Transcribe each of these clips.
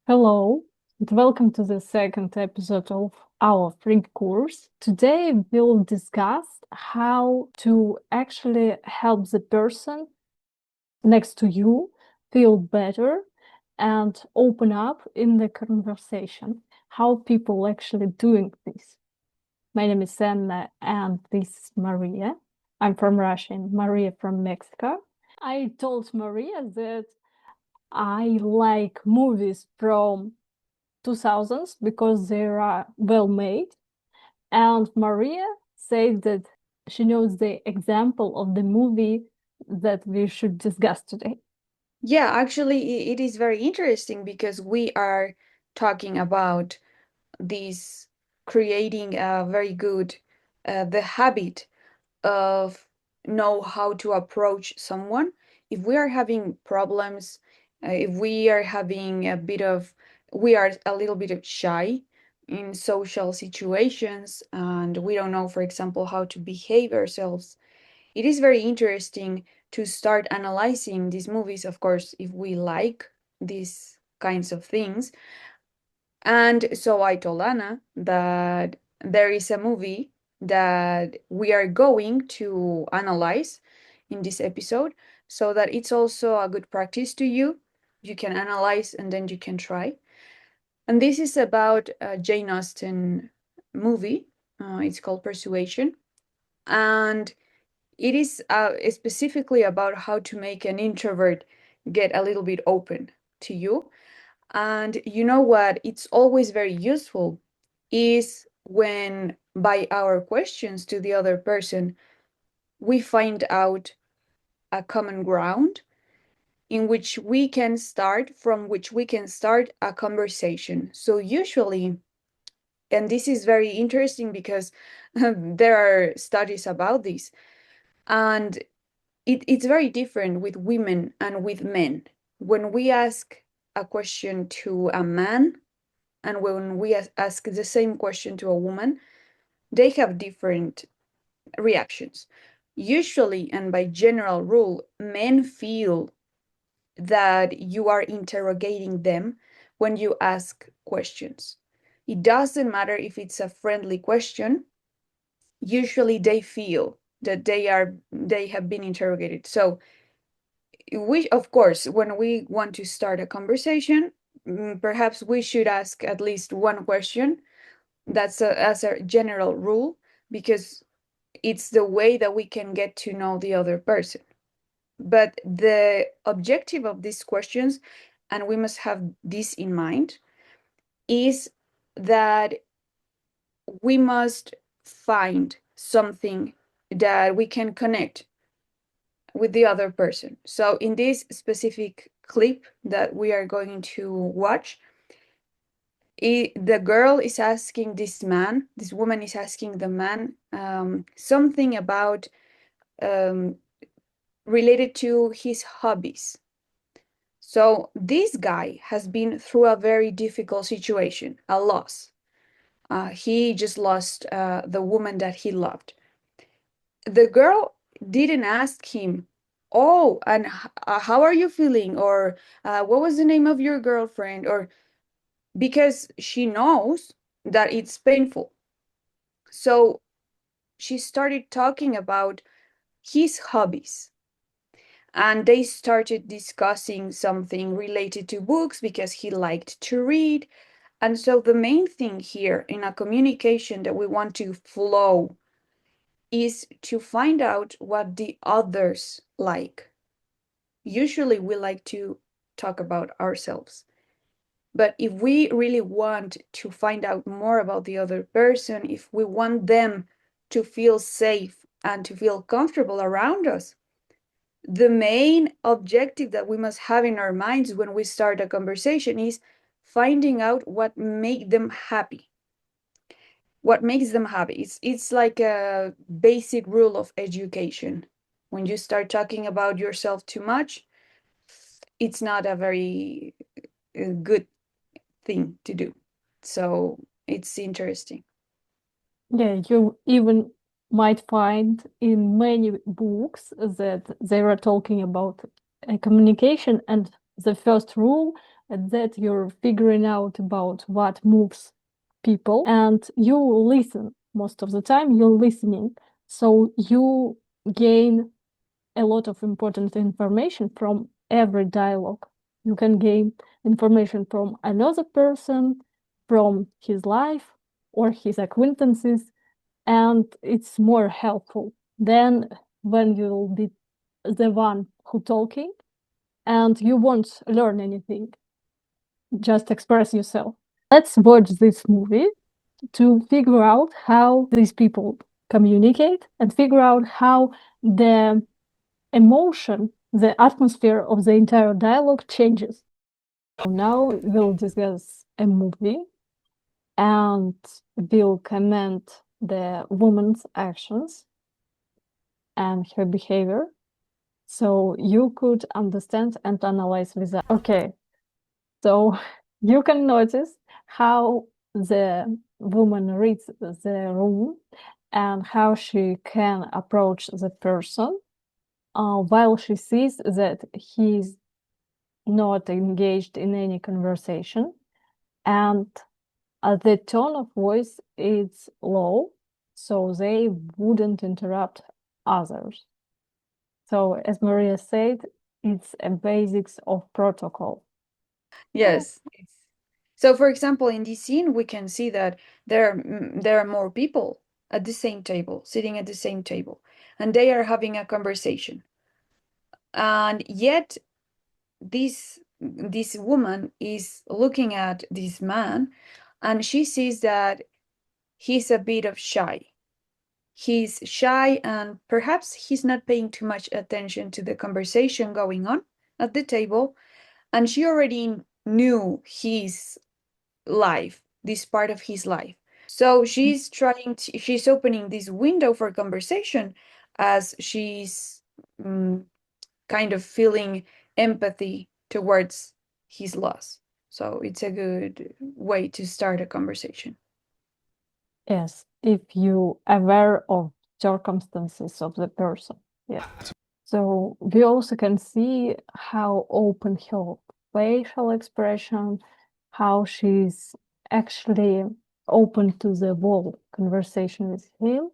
Hello, and welcome to the second episode of our free course. Today, we'll discuss how to actually help the person next to you feel better and open up in the conversation. How people actually doing this. My name is Anna, and this is Maria. I'm from Russia, and Maria from Mexico. I told Maria that I like movies from 2000s because they are well made. And Maria said that she knows the example of the movie that we should discuss today. Yeah, actually, it is very interesting because we are talking about this creating a very good the habit of know how to approach someone. If we are having problems, if we are having we are a little bit of shy in social situations, and we don't know, for example, how to behave ourselves, it is very interesting to start analyzing these movies, of course, if we like these kinds of things. And so I told Anna that there is a movie that we are going to analyze in this episode so that it's also a good practice to you. You can analyze and then you can try. And this is about a Jane Austen movie. It's called Persuasion. And it is specifically about how to make an introvert get a little bit open to you. And you know what? It's always very useful is when by our questions to the other person, we find out a common ground from which we can start a conversation. So usually, and this is very interesting because there are studies about this, and it's very different with women and with men. When we ask a question to a man and when we ask the same question to a woman, they have different reactions. Usually, and by general rule, men feel that you are interrogating them when you ask questions. It doesn't matter if it's a friendly question, usually they feel that they have been interrogated. So we, of course, when we want to start a conversation, perhaps we should ask at least one question. That's as a general rule, because it's the way that we can get to know the other person. But the objective of these questions, and we must have this in mind, is that we must find something that we can connect with the other person. So in this specific clip that we are going to watch, the girl is asking this woman is asking the man something about um, related to his hobbies. So this guy has been through a very difficult situation, a loss. He just lost the woman that he loved. The girl didn't ask him, "Oh, and how are you feeling?" or "What was the name of your girlfriend?" or because she knows that it's painful. So she started talking about his hobbies. And they started discussing something related to books because he liked to read. And so the main thing here in a communication that we want to flow is to find out what the others like. Usually we like to talk about ourselves. But if we really want to find out more about the other person, if we want them to feel safe and to feel comfortable around us, the main objective that we must have in our minds when we start a conversation is finding out what make them happy. What makes them happy? It's like a basic rule of education. When you start talking about yourself too much, it's not a very good thing to do. So it's interesting. Yeah, you even might find in many books that they are talking about communication, and the first rule and that you're figuring out about what moves people, and you listen. Most of the time you're listening, so you gain a lot of important information from every dialogue. You can gain information from another person, from his life or his acquaintances, and it's more helpful than when you'll be the one who talking and you won't learn anything. Just express yourself. Let's watch this movie to figure out how these people communicate and figure out how the emotion, the atmosphere of the entire dialogue changes. Now we'll discuss a movie and we'll comment the woman's actions and her behavior so you could understand and analyze with that. Okay, so you can notice how the woman reads the room and how she can approach the person while she sees that he's not engaged in any conversation, and the tone of voice is low, so they wouldn't interrupt others. So, as Maria said, it's a basics of protocol. Yes. So, for example, in this scene, we can see that there are more people at the same table, sitting at the same table, and they are having a conversation. And yet, this woman is looking at this man, and she sees that he's a bit of shy. He's shy, and perhaps he's not paying too much attention to the conversation going on at the table. And she already knew his life, this part of his life. So she's opening this window for conversation as she's kind of feeling empathy towards his loss. So it's a good way to start a conversation. Yes, if you aware of circumstances of the person. Yeah. So we also can see how open her facial expression, how she's actually open to the whole conversation with him.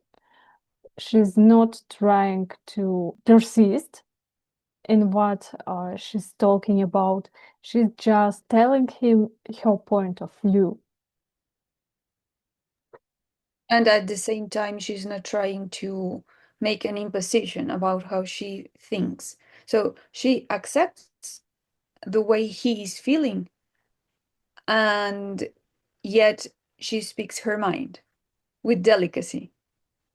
She's not trying to persist in what she's talking about. She's just telling him her point of view. And at the same time, she's not trying to make an imposition about how she thinks. So she accepts the way he is feeling, and yet she speaks her mind with delicacy.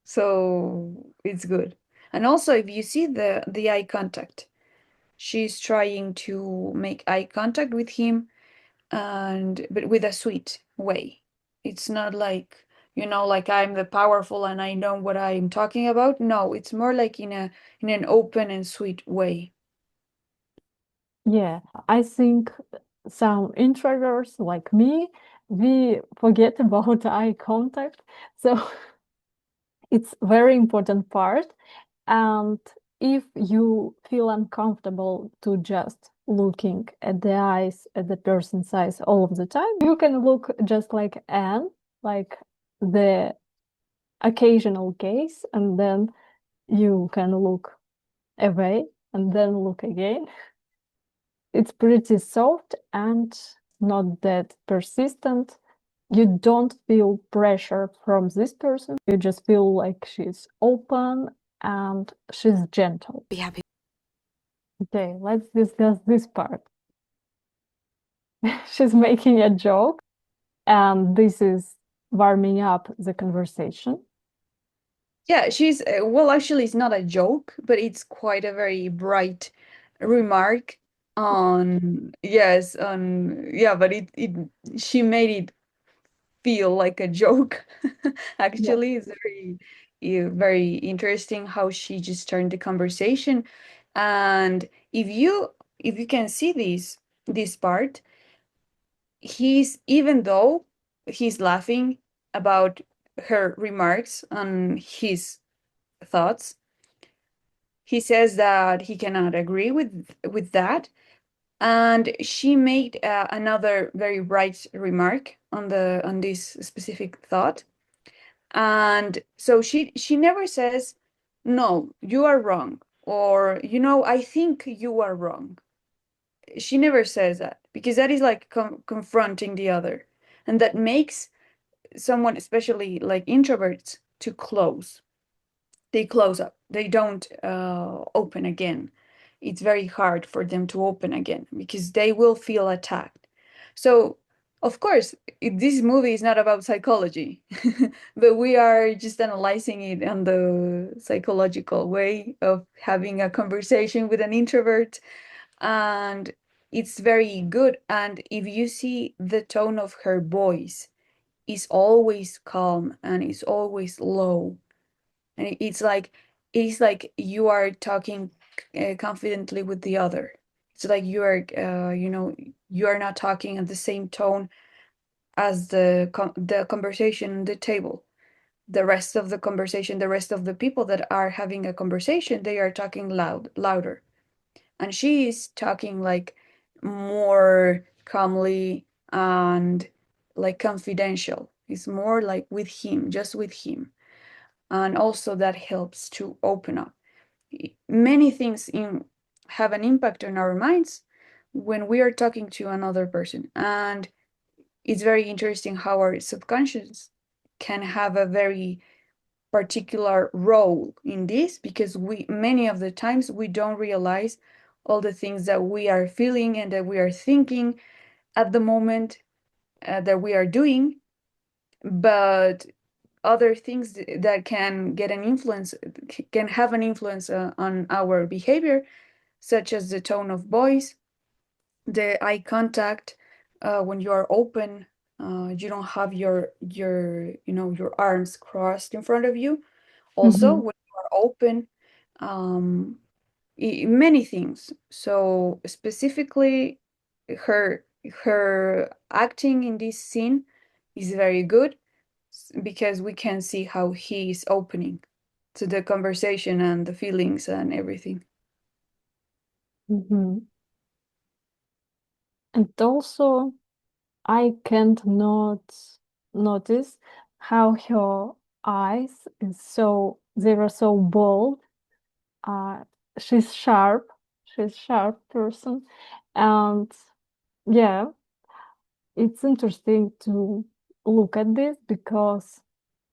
So it's good. And also, if you see the eye contact, she's trying to make eye contact with him, and but with a sweet way. It's not like, like I'm the powerful and I know what I'm talking about. No, it's more like in an open and sweet way. Yeah, I think some introverts like me, we forget about eye contact. So it's very important part. And if you feel uncomfortable to just looking at the eyes, at the person's eyes all of the time, you can look just like Anne, like the occasional case, and then you can look away and then look again. It's pretty soft and not that persistent. You don't feel pressure from this person. You just feel like she's open and she's gentle. Be happy. Okay, let's discuss this part. She's making a joke, and this is warming up the conversation. Yeah, she's well, actually, it's not a joke, but it's quite a very bright remark on, yes, on, yeah, but it she made it feel like a joke. Yeah. Actually, it's very interesting how she just turned the conversation. And if you can see this part, he's even though he's laughing about her remarks on his thoughts, he says that he cannot agree with that, And she made another very right remark on the on this specific thought. And so she never says, no, you are wrong, or I think you are wrong. She never says that, because that is like confronting the other, and that makes someone, especially like introverts, to close. They close up. They don't open again. It's very hard for them to open again because they will feel attacked. So, of course, this movie is not about psychology, but we are just analyzing it on the psychological way of having a conversation with an introvert. And it's very good. And if you see the tone of her voice, is always calm and is always low, and it's like you are talking confidently with the other. It's like you are you are not talking at the same tone as the conversation on the table. The rest of the conversation, the rest of the people that are having a conversation, they are talking louder, and she is talking like more calmly and like confidential. It's more like with him, just with him. And also that helps to open up. Many things have an impact on our minds when we are talking to another person. And it's very interesting how our subconscious can have a very particular role in this, because we many of the times we don't realize all the things that we are feeling and that we are thinking at the moment, that we are doing. But other things that can get an influence, can have an influence on our behavior, such as the tone of voice, the eye contact. When you are open, you don't have your arms crossed in front of you. Also, Mhm. when you are open, um, many things. So specifically, her her acting in this scene is very good, because we can see how he is opening to the conversation and the feelings and everything. Mhm. And also, I can't not notice how her eyes is so they were so bold. Uh, she's sharp. She's sharp person, and yeah, it's interesting to look at this because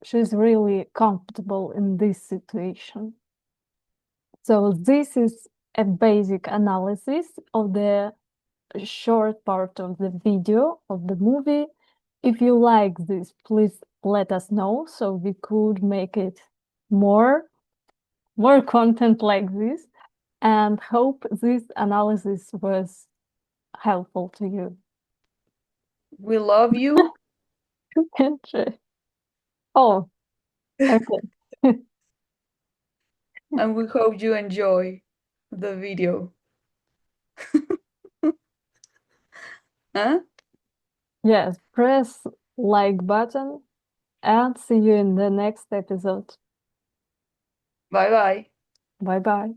she's really comfortable in this situation. So this is a basic analysis of the short part of the video of the movie. If you like this, please let us know so we could make it more more content like this, and hope this analysis was helpful to you. We love you, Oh, okay. and we hope you enjoy the video. Huh? Yes, press like button and see you in the next episode. Bye bye. Bye bye.